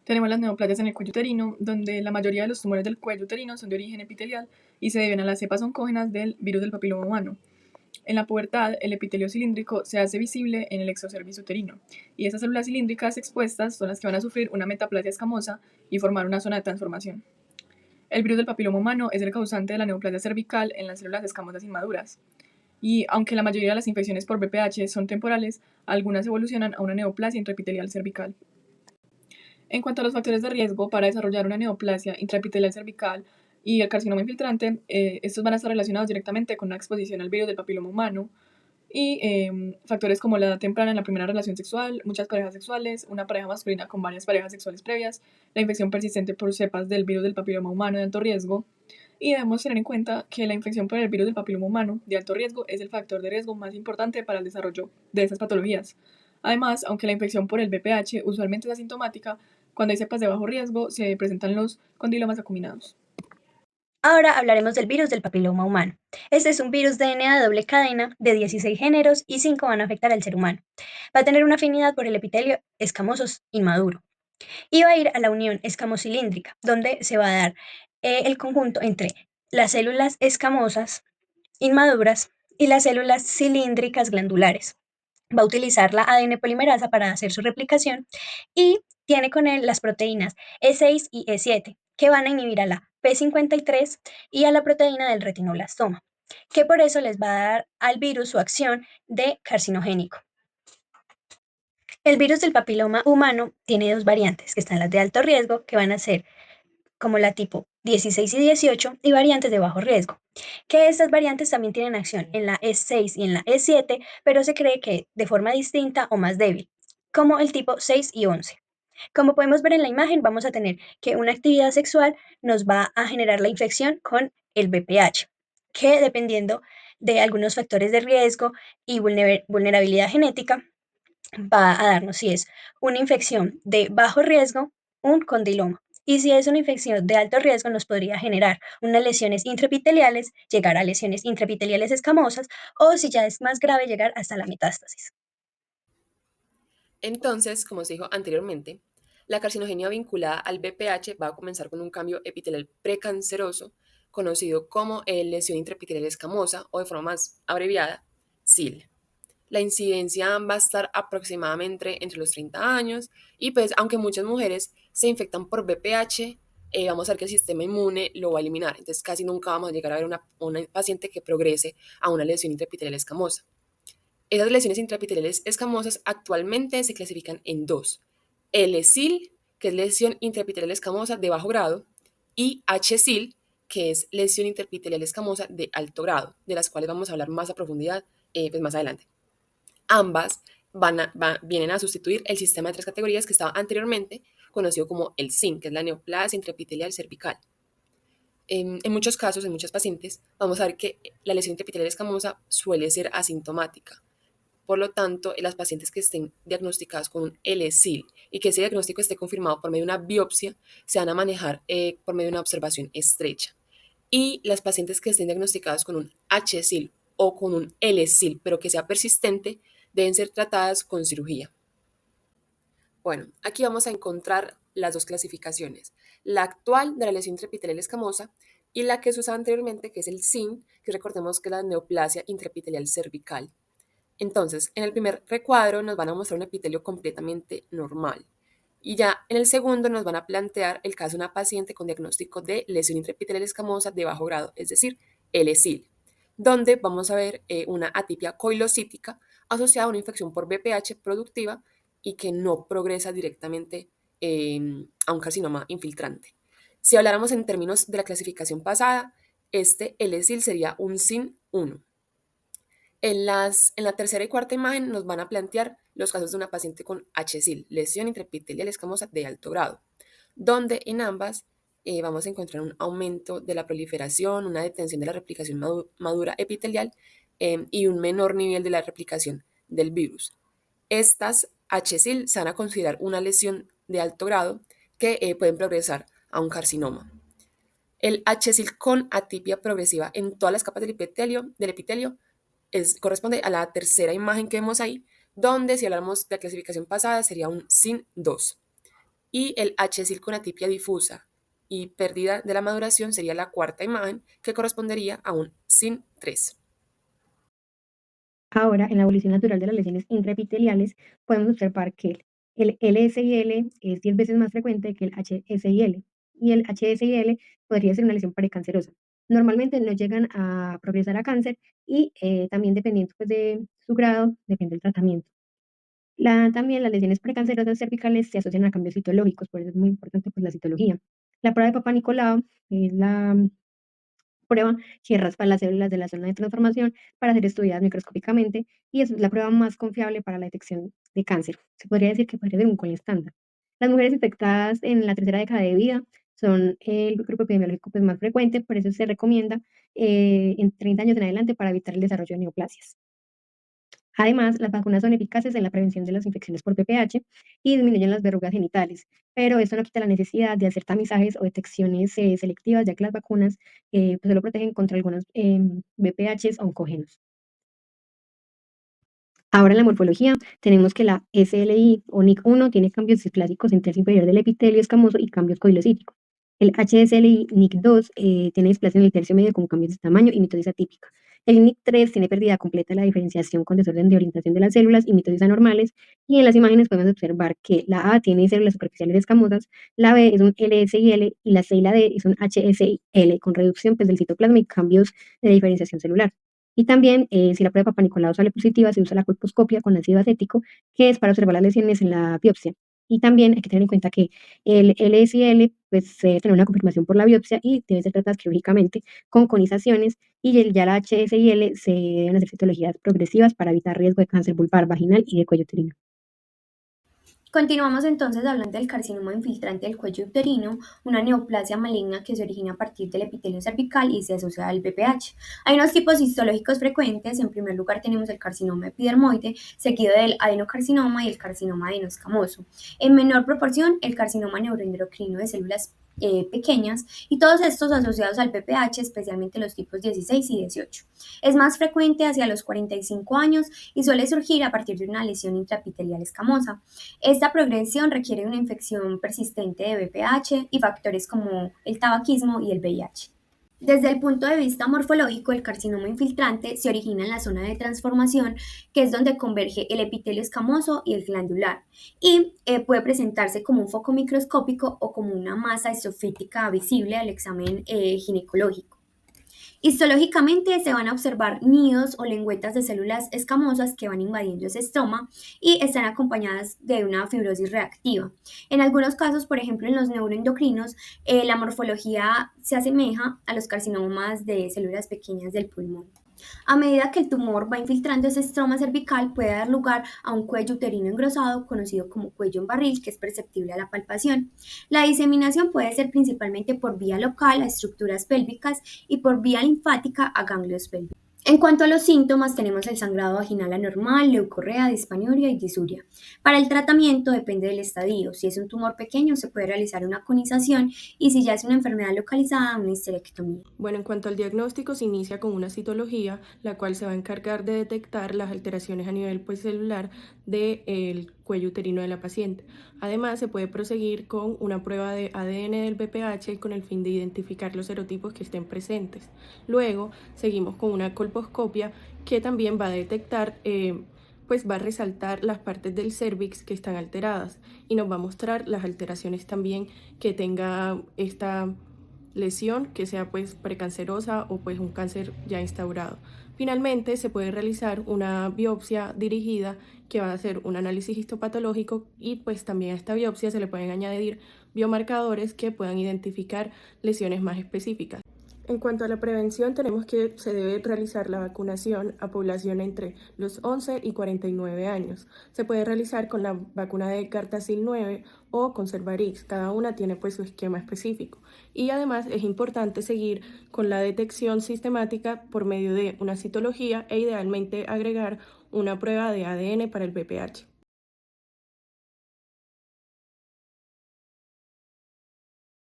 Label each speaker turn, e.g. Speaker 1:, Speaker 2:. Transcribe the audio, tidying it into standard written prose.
Speaker 1: Tenemos las neoplasias en el cuello uterino, donde la mayoría de los tumores del cuello uterino son de origen epitelial y se deben a las cepas oncógenas del virus del papiloma humano. En la pubertad, el epitelio cilíndrico se hace visible en el exocervix uterino, y esas células cilíndricas expuestas son las que van a sufrir una metaplasia escamosa y formar una zona de transformación. El virus del papiloma humano es el causante de la neoplasia cervical en las células escamosas inmaduras. Y aunque la mayoría de las infecciones por VPH son temporales, algunas evolucionan a una neoplasia intraepitelial cervical. En cuanto a los factores de riesgo para desarrollar una neoplasia intraepitelial cervical y el carcinoma infiltrante, estos van a estar relacionados directamente con una exposición al virus del papiloma humano y factores como la edad temprana en la primera relación sexual, muchas parejas sexuales, una pareja masculina con varias parejas sexuales previas, la infección persistente por cepas del virus del papiloma humano de alto riesgo. Y debemos tener en cuenta que la infección por el virus del papiloma humano de alto riesgo es el factor de riesgo más importante para el desarrollo de estas patologías. Además, aunque la infección por el VPH usualmente es asintomática, cuando hay cepas de bajo riesgo se presentan los condilomas acuminados.
Speaker 2: Ahora hablaremos del virus del papiloma humano. Este es un virus de DNA de doble cadena de 16 géneros y 5 van a afectar al ser humano. Va a tener una afinidad por el epitelio escamoso inmaduro y va a ir a la unión escamocilíndrica, donde se va a dar el conjunto entre las células escamosas inmaduras y las células cilíndricas glandulares. Va a utilizar la ADN polimerasa para hacer su replicación y tiene con él las proteínas E6 y E7, que van a inhibir a la P53 y a la proteína del retinoblastoma, que por eso les va a dar al virus su acción de carcinogénico. El virus del papiloma humano tiene dos variantes, que están las de alto riesgo, que van a ser como la tipo 16 y 18, y variantes de bajo riesgo, que estas variantes también tienen acción en la E6 y en la E7, pero se cree que de forma distinta o más débil, como el tipo 6 y 11. Como podemos ver en la imagen, vamos a tener que una actividad sexual nos va a generar la infección con el VPH, que dependiendo de algunos factores de riesgo y vulnerabilidad genética, va a darnos si es una infección de bajo riesgo, un condiloma. Y si es una infección de alto riesgo, nos podría generar unas lesiones intraepiteliales, llegar a lesiones intraepiteliales escamosas, o si ya es más grave, llegar hasta la metástasis.
Speaker 3: Entonces, como se dijo anteriormente, la carcinogenia vinculada al BPH va a comenzar con un cambio epitelial precanceroso, conocido como lesión intraepitelial escamosa o de forma más abreviada, SIL. La incidencia va a estar aproximadamente entre los 30 años y pues aunque muchas mujeres se infectan por BPH, vamos a ver que el sistema inmune lo va a eliminar. Entonces casi nunca vamos a llegar a ver una paciente que progrese a una lesión intraepitelial escamosa. Esas lesiones intraepiteliales escamosas actualmente se clasifican en dos. L-SIL, que es lesión intraepitelial escamosa de bajo grado, y H-SIL, que es lesión intraepitelial escamosa de alto grado, de las cuales vamos a hablar más a profundidad pues más adelante. Ambas vienen a sustituir el sistema de tres categorías que estaba anteriormente, conocido como el SIN, que es la neoplasia intraepitelial cervical. En muchos casos, en muchas pacientes, vamos a ver que la lesión intraepitelial escamosa suele ser asintomática. Por lo tanto, las pacientes que estén diagnosticadas con un L-SIL y que ese diagnóstico esté confirmado por medio de una biopsia, se van a manejar por medio de una observación estrecha. Y las pacientes que estén diagnosticadas con un H-SIL o con un L-SIL, pero que sea persistente, deben ser tratadas con cirugía. Bueno, aquí vamos a encontrar las dos clasificaciones, la actual de la lesión intraepitelial escamosa y la que se usaba anteriormente, que es el SIN, que recordemos que es la neoplasia intraepitelial cervical. Entonces, en el primer recuadro nos van a mostrar un epitelio completamente normal. Y ya en el segundo nos van a plantear el caso de una paciente con diagnóstico de lesión intraepitelial escamosa de bajo grado, es decir, LSIL, donde vamos a ver una atipia coilocítica asociada a una infección por VPH productiva y que no progresa directamente a un carcinoma infiltrante. Si habláramos en términos de la clasificación pasada, este LSIL sería un SIN 1. En la tercera y cuarta imagen nos van a plantear los casos de una paciente con HSIL, lesión intraepitelial escamosa de alto grado, donde en ambas vamos a encontrar un aumento de la proliferación, una detención de la replicación madura epitelial y un menor nivel de la replicación del virus. Estas HSIL se van a considerar una lesión de alto grado que pueden progresar a un carcinoma. El HSIL con atipia progresiva en todas las capas del epitelio corresponde a la tercera imagen que vemos ahí, donde si hablamos de la clasificación pasada sería un SIN 2. y el H-circonatipia difusa y pérdida de la maduración sería la cuarta imagen, que correspondería a un SIN3.
Speaker 2: Ahora, en la evolución natural de las lesiones intraepiteliales, podemos observar que el LSIL es 10 veces más frecuente que el HSIL, y el HSIL podría ser una lesión precancerosa. Normalmente no llegan a progresar a cáncer y también dependiendo pues, de su grado, depende del tratamiento. También las lesiones precancerosas cervicales se asocian a cambios citológicos, por eso es muy importante pues, la citología. La prueba de Papa Nicolau es la prueba que raspa las células de la zona de transformación para ser estudiadas microscópicamente y es la prueba más confiable para la detección de cáncer. Se podría decir que podría ser un gol estándar. Las mujeres infectadas en la tercera década de vida son el grupo epidemiológico pues, más frecuente, por eso se recomienda en 30 años en adelante para evitar el desarrollo de neoplasias. Además, las vacunas son eficaces en la prevención de las infecciones por VPH y disminuyen las verrugas genitales, pero esto no quita la necesidad de hacer tamizajes o detecciones selectivas, ya que las vacunas pues, solo protegen contra algunos VPHs oncógenos. Ahora en la morfología tenemos que la SLI o NIC1 tiene cambios displásicos en tercio inferior del epitelio escamoso y cambios coilocíticos. El HSLI NIC2 tiene displasia en el tercio medio con cambios de tamaño y mitosis atípica. El NIC3 tiene pérdida completa de la diferenciación con desorden de orientación de las células y mitosis anormales. Y en las imágenes podemos observar que la A tiene células superficiales escamosas, la B es un LSIL y la C y la D es un HSIL con reducción pues, del citoplasma y cambios de diferenciación celular. Y también, si la prueba de Papa Nicolau sale positiva, se usa la colposcopia con ácido acético, que es para observar las lesiones en la biopsia. Y también hay que tener en cuenta que el LSL pues, debe tener una confirmación por la biopsia y debe ser tratada quirúrgicamente con conizaciones, y ya la HSIL se deben hacer citologías progresivas para evitar riesgo de cáncer vulvar, vaginal y de cuello uterino.
Speaker 4: Continuamos entonces hablando del carcinoma infiltrante del cuello uterino, una neoplasia maligna que se origina a partir del epitelio cervical y se asocia al BPH. Hay unos tipos histológicos frecuentes. En primer lugar tenemos el carcinoma epidermoide, seguido del adenocarcinoma y el carcinoma adenoscamoso. En menor proporción, el carcinoma neuroendocrino de células pequeñas, y todos estos asociados al BPH, especialmente los tipos 16 y 18. Es más frecuente hacia los 45 años y suele surgir a partir de una lesión intraepitelial escamosa. Esta progresión requiere una infección persistente de VPH y factores como el tabaquismo y el VIH. Desde el punto de vista morfológico, el carcinoma infiltrante se origina en la zona de transformación, que es donde converge el epitelio escamoso y el glandular, y puede presentarse como un foco microscópico o como una masa esofítica visible al examen ginecológico. Histológicamente se van a observar nidos o lengüetas de células escamosas que van invadiendo ese estroma y están acompañadas de una fibrosis reactiva. En algunos casos, por ejemplo en los neuroendocrinos, la morfología se asemeja a los carcinomas de células pequeñas del pulmón. A medida que el tumor va infiltrando ese estroma cervical, puede dar lugar a un cuello uterino engrosado, conocido como cuello en barril, que es perceptible a la palpación. La diseminación puede ser principalmente por vía local a estructuras pélvicas y por vía linfática a ganglios pélvicos. En cuanto a los síntomas, tenemos el sangrado vaginal anormal, leucorrea, dispanuria y disuria. Para el tratamiento depende del estadio. Si es un tumor pequeño, se puede realizar una conización, y si ya es una enfermedad localizada, una histerectomía.
Speaker 5: Bueno, en cuanto al diagnóstico, se inicia con una citología, la cual se va a encargar de detectar las alteraciones a nivel celular del cuello uterino de la paciente. Además, se puede proseguir con una prueba de ADN del BPH con el fin de identificar los serotipos que estén presentes. Luego, seguimos con una colposcopia que también va a detectar pues va a resaltar las partes del cérvix que están alteradas y nos va a mostrar las alteraciones también que tenga esta lesión, que sea pues precancerosa o pues un cáncer ya instaurado. Finalmente se puede realizar una biopsia dirigida que va a hacer un análisis histopatológico, y pues también a esta biopsia se le pueden añadir biomarcadores que puedan identificar lesiones más específicas. En cuanto a la prevención, tenemos que se debe realizar la vacunación a población entre los 11 y 49 años. Se puede realizar con la vacuna de Gardasil 9 o con Cervarix. Cada una tiene pues su esquema específico. Y además es importante seguir con la detección sistemática por medio de una citología e idealmente agregar una prueba de ADN para el VPH.